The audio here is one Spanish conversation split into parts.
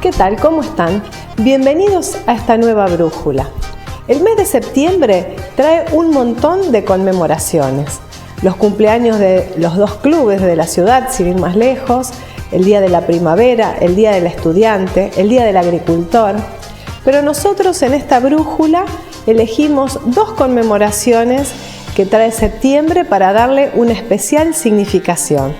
¿qué tal? ¿Cómo están? Bienvenidos a esta nueva brújula. El mes de septiembre trae un montón de conmemoraciones. Los cumpleaños de los dos clubes de la ciudad, sin ir más lejos, el Día de la Primavera, el Día del Estudiante, el Día del Agricultor. Pero nosotros en esta brújula elegimos dos conmemoraciones que trae septiembre para darle una especial significación.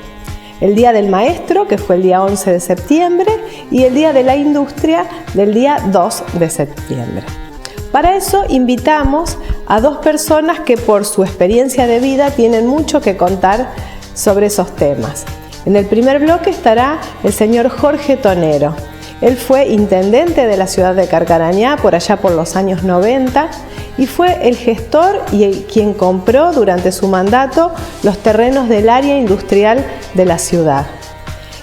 El Día del Maestro, que fue el día 11 de septiembre, y el Día de la Industria, del día 2 de septiembre. Para eso invitamos a dos personas que por su experiencia de vida tienen mucho que contar sobre esos temas. En el primer bloque estará el señor Jorge Tonero. Él fue intendente de la ciudad de Carcarañá por allá por los años 90 y fue el gestor y quien compró durante su mandato los terrenos del área industrial de la ciudad.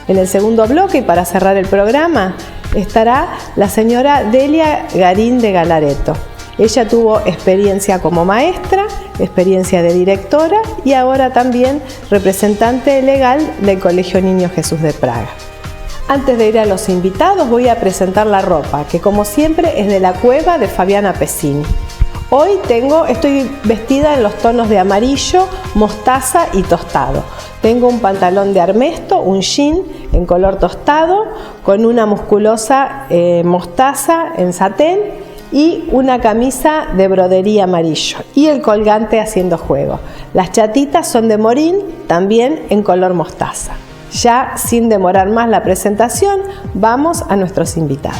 En el segundo bloque, y para cerrar el programa, estará la señora Delia Garín de Galareto. Ella tuvo experiencia como maestra, experiencia de directora y ahora también representante legal del Colegio Niño Jesús de Praga. Antes de ir a los invitados voy a presentar la ropa, que como siempre es de la cueva de Fabiana Pesini. Hoy estoy vestida en los tonos de amarillo, mostaza y tostado. Tengo un pantalón de armesto, un jean en color tostado, con una musculosa mostaza en satén y una camisa de brodería amarillo y el colgante haciendo juego. Las chatitas son de morín, también en color mostaza. Ya sin demorar más la presentación, vamos a nuestros invitados.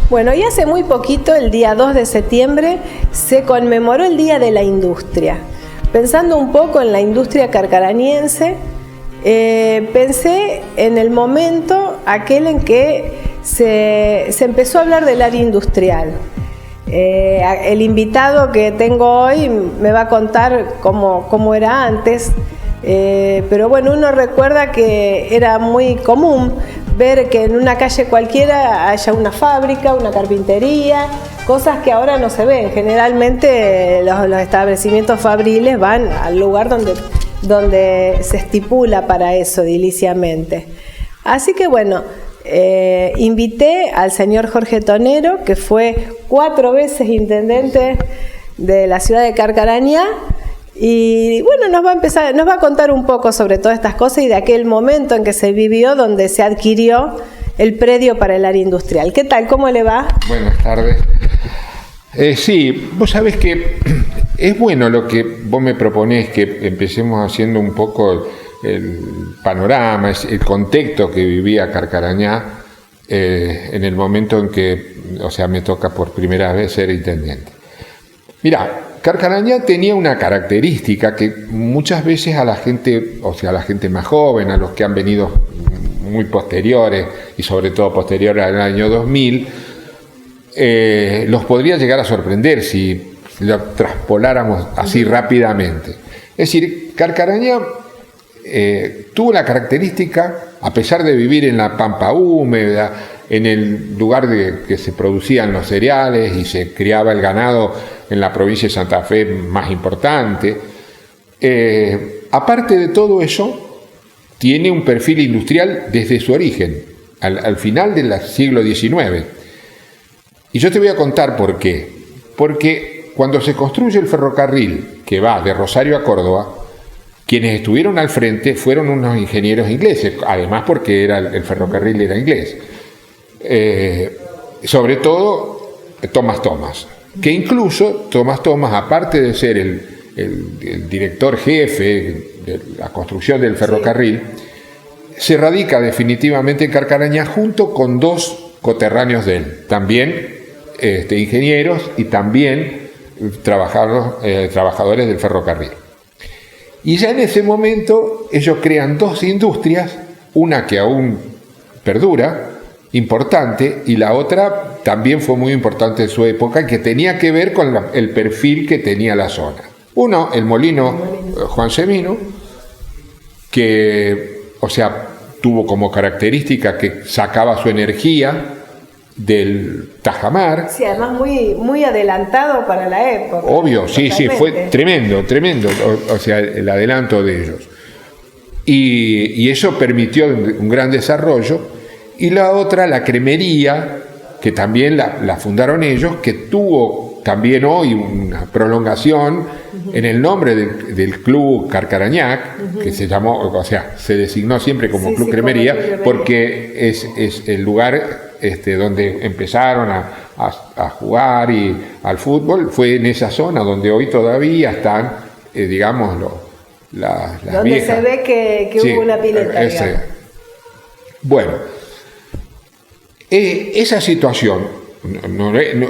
Bueno, y hace muy poquito, el día 2 de septiembre, se conmemoró el Día de la Industria. Pensando un poco en la industria carcarañense, pensé en el momento aquel en que se empezó a hablar del área industrial. El invitado que tengo hoy me va a contar cómo era antes, pero bueno, uno recuerda que era muy común ver que en una calle cualquiera haya una fábrica, una carpintería, cosas que ahora no se ven. Generalmente los establecimientos fabriles van al lugar donde se estipula para eso ediliciamente. Así que bueno, invité al señor Jorge Tonero, que fue 4 veces intendente de la ciudad de Carcarañá, y bueno, nos va a contar un poco sobre todas estas cosas y de aquel momento en que se vivió donde se adquirió el predio para el área industrial. ¿Qué tal? ¿Cómo le va? Buenas tardes. Sí, vos sabés que es bueno lo que vos me proponés, que empecemos haciendo un poco el panorama, el contexto que vivía Carcarañá en el momento en que, me toca por primera vez ser intendente. Mirá, Carcarañá tenía una característica que muchas veces a la gente más joven, a los que han venido muy posteriores y sobre todo posteriores al año 2000, los podría llegar a sorprender si lo traspoláramos así rápidamente. Es decir, Carcarañá tuvo la característica, a pesar de vivir en la pampa húmeda, en el lugar que se producían los cereales y se criaba el ganado en la provincia de Santa Fe más importante, aparte de todo eso, tiene un perfil industrial desde su origen, al final del siglo XIX. Y yo te voy a contar por qué. Porque cuando se construye el ferrocarril que va de Rosario a Córdoba, quienes estuvieron al frente fueron unos ingenieros ingleses, además porque el ferrocarril era inglés. Sobre todo Thomas, que incluso Thomas, aparte de ser el director jefe de la construcción del ferrocarril, se radica definitivamente en Carcarañá junto con 2 coterráneos de él, también ingenieros y también trabajadores del ferrocarril. Y ya en ese momento ellos crean 2 industrias, una que aún perdura, importante, y la otra también fue muy importante en su época y que tenía que ver con el perfil que tenía la zona. Uno, el molino Juan Semino, que tuvo como característica que sacaba su energía del tajamar. Sí, además muy adelantado para la época. Obvio, sí, fue tremendo, el adelanto de ellos. y eso permitió un gran desarrollo. Y la otra, la cremería, que también la fundaron ellos, que tuvo también hoy una prolongación en el nombre del Club Carcarañac, que se llamó, o sea, se designó siempre como Club Cremería, como Cremería, porque es el lugar donde empezaron a jugar y al fútbol. Fue en esa zona donde hoy todavía están, digamos, las donde viejas. Se ve que sí, hubo una pileta. Bueno, esa situación,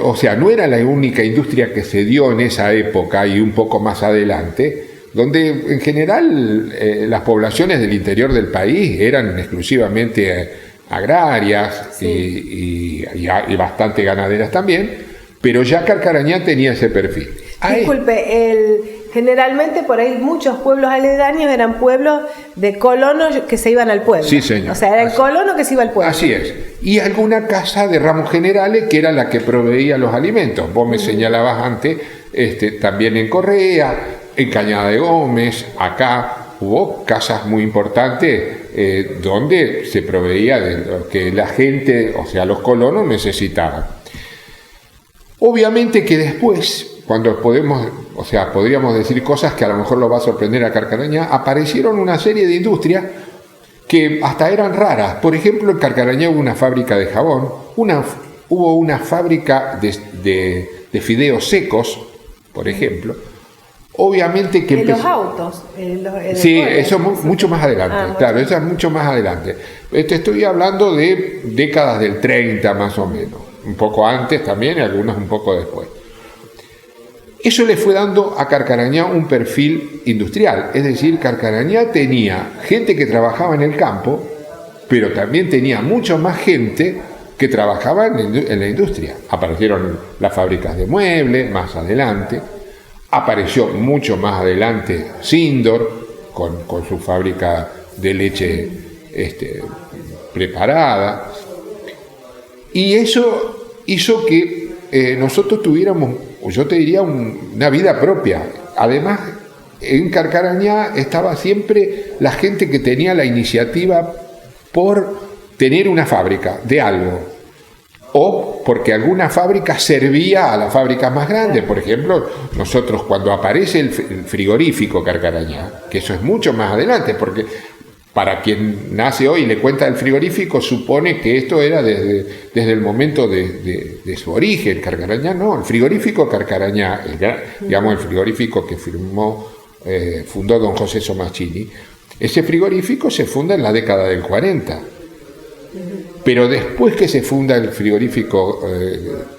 o sea, no era la única industria que se dio en esa época y un poco más adelante, donde en general las poblaciones del interior del país eran exclusivamente agrarias, sí, y bastante ganaderas también, pero ya Carcarañá tenía ese perfil. Disculpe, generalmente por ahí muchos pueblos aledaños eran pueblos de colonos que se iban al pueblo. Sí, señor. O sea, era el colono que se iba al pueblo. Así es. Y alguna casa de ramos generales que era la que proveía los alimentos. Vos me señalabas antes, también en Correa, en Cañada de Gómez, acá hubo casas muy importantes donde se proveía de lo que la gente, o sea, los colonos necesitaban. Obviamente que después, cuando podríamos decir cosas que a lo mejor lo va a sorprender a Carcarañá, aparecieron una serie de industrias que hasta eran raras. Por ejemplo, en Carcarañá hubo una fábrica de jabón, hubo una fábrica de fideos secos, por ejemplo. Obviamente que los autos. Sí, eso mucho más adelante, claro, eso es mucho más adelante. Estoy hablando de décadas del 30 más o menos, un poco antes también y algunos un poco después. Eso le fue dando a Carcarañá un perfil industrial, es decir, Carcarañá tenía gente que trabajaba en el campo, pero también tenía mucho más gente que trabajaba en la industria. Aparecieron las fábricas de muebles más adelante, apareció mucho más adelante Sindor con su fábrica de leche preparada, y eso hizo que nosotros tuviéramos, yo te diría, una vida propia. Además, en Carcarañá estaba siempre la gente que tenía la iniciativa por tener una fábrica de algo, o porque alguna fábrica servía a las fábricas más grandes. Por ejemplo, nosotros cuando aparece el frigorífico Carcarañá, que eso es mucho más adelante, porque para quien nace hoy y le cuenta el frigorífico, supone que esto era desde el momento de su origen. Carcarañá no, el frigorífico Carcarañá, digamos el frigorífico que fundó don José Somaschini, ese frigorífico se funda en la década del 40. Pero después que se funda el frigorífico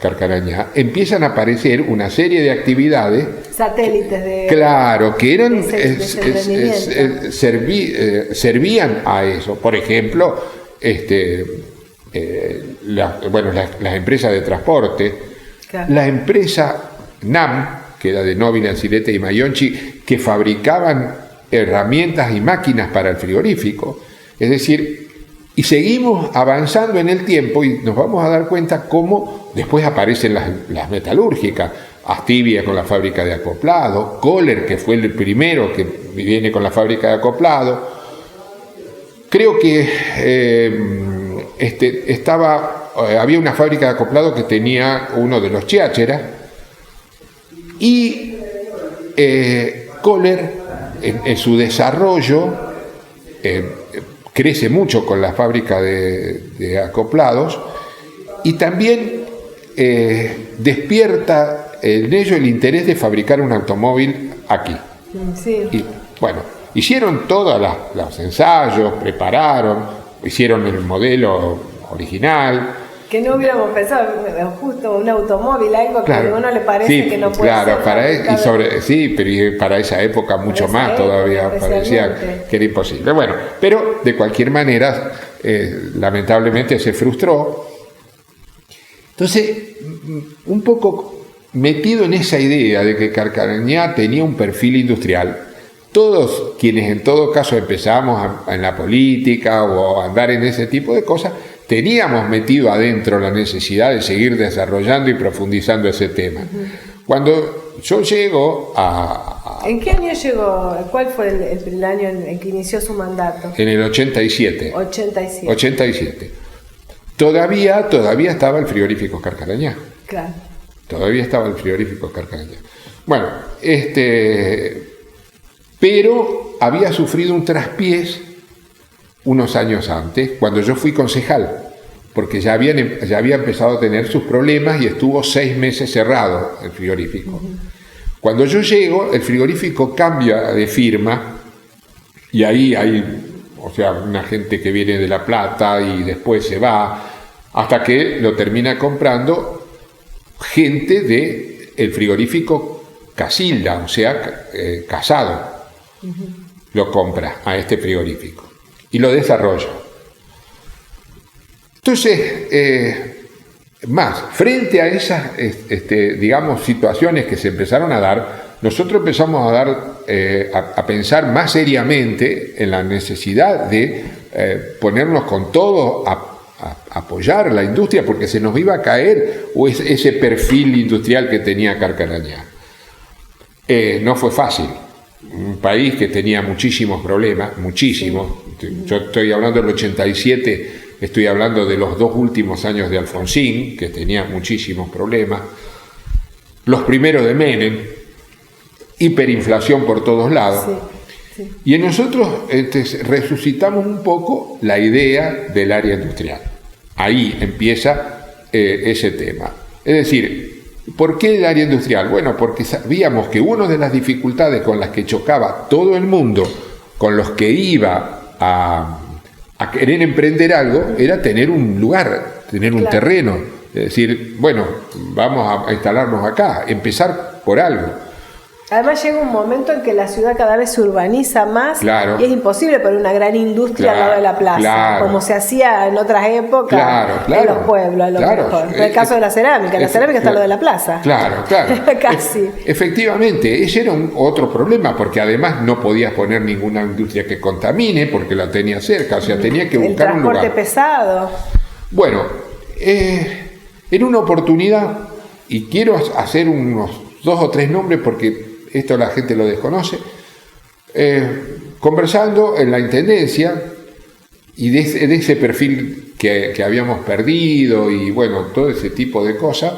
Carcarañá, empiezan a aparecer una serie de actividades satélites de... Claro, que eran servían a eso. Por ejemplo, las empresas de transporte, claro. La empresa NAM, que era de Nobile, Ancilete y Mayonchi, que fabricaban herramientas y máquinas para el frigorífico. Es decir, y seguimos avanzando en el tiempo y nos vamos a dar cuenta cómo después aparecen las metalúrgicas. Astivia con la fábrica de acoplado, Kohler, que fue el primero que viene con la fábrica de acoplado. Creo que había una fábrica de acoplado que tenía uno de los Chiácheras, y Kohler en su desarrollo crece mucho con la fábrica de acoplados, y también despierta en ello el interés de fabricar un automóvil aquí. Sí. Y bueno, hicieron todos los ensayos, prepararon, hicieron el modelo original. Que no hubiéramos pensado, justo un automóvil, algo que a uno le parece que no puede ser. Pero para esa época mucho más todavía parecía que era imposible. Bueno, pero de cualquier manera, lamentablemente se frustró. Entonces, un poco metido en esa idea de que Carcarañá tenía un perfil industrial, todos quienes en todo caso empezamos en la política o a andar en ese tipo de cosas, teníamos metido adentro la necesidad de seguir desarrollando y profundizando ese tema. Cuando yo llego a ¿En qué año llegó? ¿Cuál fue el año en que inició su mandato? En el 87. 87. 87. Todavía estaba el frigorífico Carcarañá. Claro. Todavía estaba el frigorífico Carcarañá. Bueno, pero había sufrido un traspiés unos años antes, cuando yo fui concejal, porque ya había empezado a tener sus problemas y estuvo 6 meses cerrado el frigorífico. Uh-huh. Cuando yo llego, el frigorífico cambia de firma y ahí hay, una gente que viene de La Plata y después se va, hasta que lo termina comprando gente del frigorífico Casilda, Casado. Uh-huh. Lo compra a este frigorífico y lo desarrolla. Entonces, frente a esas, situaciones que se empezaron a dar, nosotros empezamos a pensar más seriamente en la necesidad de ponernos con todo a apoyar la industria, porque se nos iba a caer ese perfil industrial que tenía Carcarañá. No fue fácil. Un país que tenía muchísimos problemas, muchísimos. Yo estoy hablando del 87, estoy hablando de los 2 últimos años de Alfonsín, que tenía muchísimos problemas. Los primeros de Menem, hiperinflación por todos lados. Sí, sí. Y en nosotros resucitamos un poco la idea del área industrial. Ahí empieza ese tema. Es decir, ¿por qué el área industrial? Bueno, porque sabíamos que una de las dificultades con las que chocaba todo el mundo, con los que iba a querer emprender algo, era tener un lugar, tener un terreno. Es decir, bueno, vamos a instalarnos acá, empezar por algo. Además llega un momento en que la ciudad cada vez se urbaniza más, y es imposible poner una gran industria al lado de la plaza, como se hacía en otras épocas en los pueblos, a lo mejor. En el caso de la cerámica está al lado de la plaza. Claro. Casi. Efectivamente, ese era otro problema, porque además no podías poner ninguna industria que contamine, porque la tenía cerca, tenía que buscar un lugar. El transporte pesado. Bueno, en una oportunidad, y quiero hacer unos 2 o 3 nombres porque esto la gente lo desconoce, conversando en la intendencia y de ese perfil que habíamos perdido y bueno, todo ese tipo de cosas,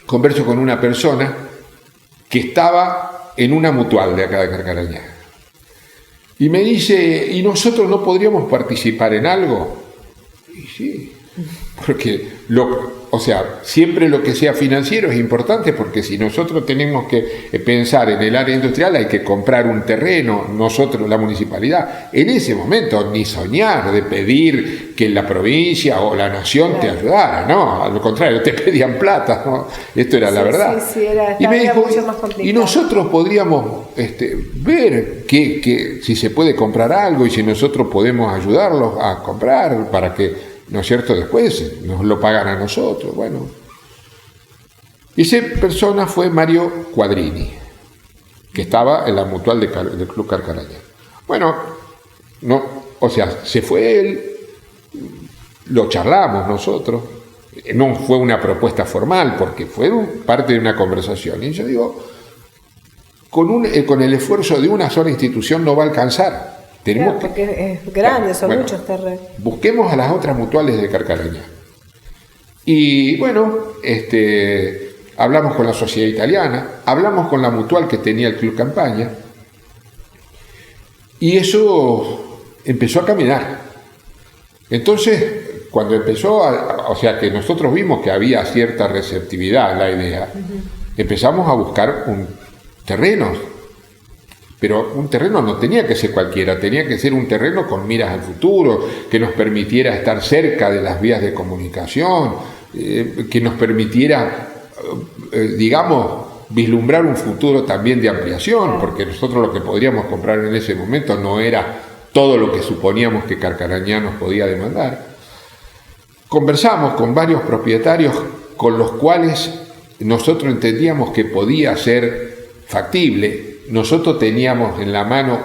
converso con una persona que estaba en una mutual de acá de Carcarañá y me dice, ¿y nosotros no podríamos participar en algo? Y sí, porque siempre lo que sea financiero es importante, porque si nosotros tenemos que pensar en el área industrial hay que comprar un terreno, nosotros, la municipalidad, en ese momento ni soñar de pedir que la provincia o la nación te ayudara, no, al contrario, te pedían plata, ¿no? Esto era la verdad. Y me dijo, mucho más complicado. Y nosotros podríamos ver si se puede comprar algo y si nosotros podemos ayudarlos a comprar para que, ¿no es cierto?, después nos lo pagan a nosotros. Bueno, esa persona fue Mario Cuadrini, que estaba en la mutual del Club Carcarañá. Bueno, se fue él, lo charlamos nosotros, no fue una propuesta formal, porque fue parte de una conversación. Y yo digo, con el esfuerzo de una sola institución no va a alcanzar. Porque es grande, son muchos terrenos. Busquemos a las otras mutuales de Carcarañá. Y bueno, hablamos con la sociedad italiana, hablamos con la mutual que tenía el Club Campaña, y eso empezó a caminar. Entonces, cuando empezó, que nosotros vimos que había cierta receptividad a la idea, empezamos a buscar un terreno. Pero un terreno no tenía que ser cualquiera, tenía que ser un terreno con miras al futuro, que nos permitiera estar cerca de las vías de comunicación, que nos permitiera, vislumbrar un futuro también de ampliación, porque nosotros lo que podríamos comprar en ese momento no era todo lo que suponíamos que Carcarañá nos podía demandar. Conversamos con varios propietarios con los cuales nosotros entendíamos que podía ser factible. Nosotros teníamos en la mano,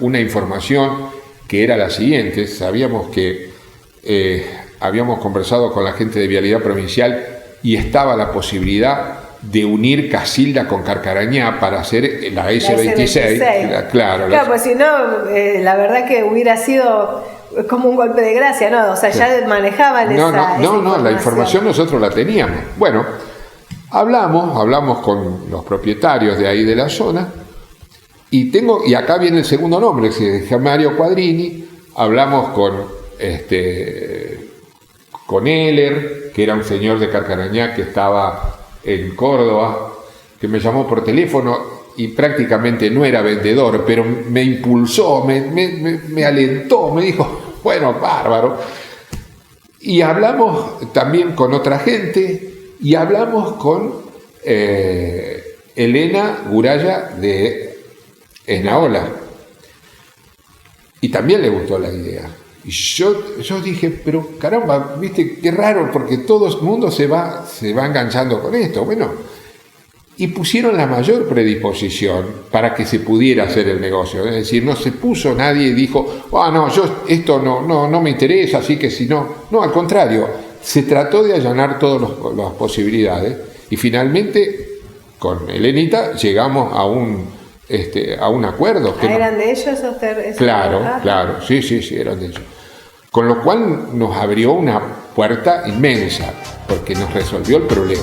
una información que era la siguiente. Sabíamos que habíamos conversado con la gente de Vialidad Provincial y estaba la posibilidad de unir Casilda con Carcarañá para hacer la S26. Claro, pues si no, la verdad que hubiera sido como un golpe de gracia, ¿no? O sea, ya manejaban esa la información nosotros la teníamos. Bueno, hablamos con los propietarios de ahí de la zona, y acá viene el segundo nombre, que es Mario Quadrini. Hablamos con Heller, que era un señor de Carcarañá que estaba en Córdoba, que me llamó por teléfono y prácticamente no era vendedor, pero me impulsó, me alentó, me dijo, bueno, bárbaro. Y hablamos también con otra gente, y hablamos con Elena Guraya de Esnaola, y también le gustó la idea. Y yo dije, pero caramba, viste, qué raro, porque todo el mundo se va enganchando con esto. Bueno, y pusieron la mayor predisposición para que se pudiera hacer el negocio. Es decir, no se puso nadie y dijo, esto no me interesa, así que si no. No, al contrario, se trató de allanar todas las posibilidades, y finalmente con Elenita llegamos a un acuerdo. ¿Eran de ellos? Claro, sí, eran de ellos. Con lo cual nos abrió una puerta inmensa, porque nos resolvió el problema.